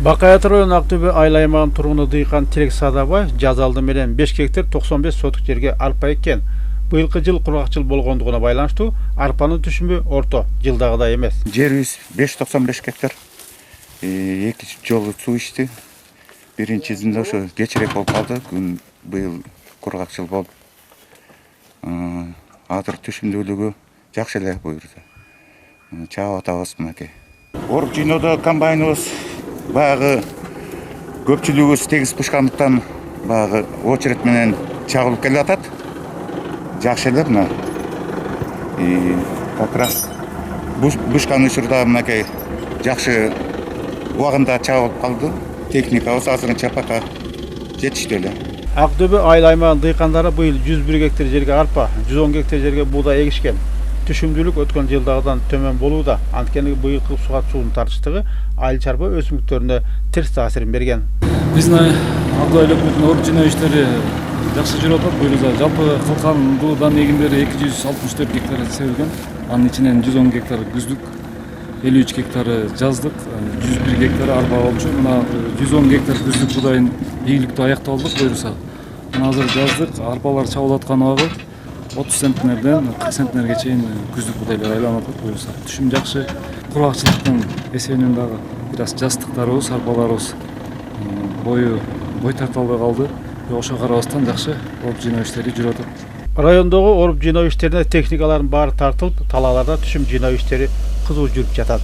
Бакаят району Актөбө айыл аймагынын тургуну Дыйкан Тилек Садабай жаз алды менен 5 гектар 95 сотук жерге арпа эккен. Быйылкы жыл кургакчыл болгондугуна байланыштуу арпанын түшүмү орто, жылдагыдай эмес. Жерибиз 595 гектар. Эки жолу суу ичти. Биринчисинде ошо кечирээк болуп калды. Күн быйыл кургакчыл болуп, азыр түшүмдүүлүгү жакшы эле буюрса. Чаап атабыз мынакей. Оруп жыйноодо комбайныбыз баягы көпчүлүгүбүз тегиз бышкандыктан баягы очередь менен чагылып келе атат. Жакшы эле мына. Как раз бышкан учурда мынакей жакшы убагында чагылып калды. Техникабыз азырынча пока жетиштүү эле. Актөбө айыл аймагынын дыйкандары быйыл 101 гектар жерге арпа, 110 гектар жерге буудай эгишкен. Түшүмдүүлүк өткөн жылдагыдан төмөн болууда. Анткени быйылкы суга суунун тартыштыгы айыл чарба өсүмдүктөрүнө терс таасирин берген. Биздин Актөбө өлкөтүнүн оруп жыйноо иштери жакшы жүрүп атат. Буюрса жалпы кылкан буудан эгиндери 264 гектар себилген. Анын ичинен 110 гектар күздүк, 53 гектары жаздык, 101 гектары арпа болчу. Мына 110 гектар күздүк буудайын ийгиликтүү аякталдык буюрса. Азыр жаздык арпалар чабылып аткан убагы 30 центнерден 40 центнерге чейин күздүк буудайлар айланып атат буюрса. Түшүм жакшы. Кургакчылыктын эсебинен дагы бир аз жастыктарыбыз, арпаларыбыз бой тарталбай калды. Ошого карабастан жакшы оруп жыйноо иштери жүрүп атат. Райондогу оруп жыйноо иштерине техникалардын баары тартылып, талааларда түшүм жыйноо иштери кызуу жүрүп жатат.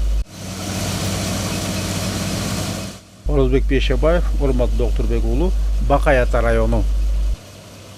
Орозбек Бейшебаев, Урмат Доктурбек уулу, Бакаят району.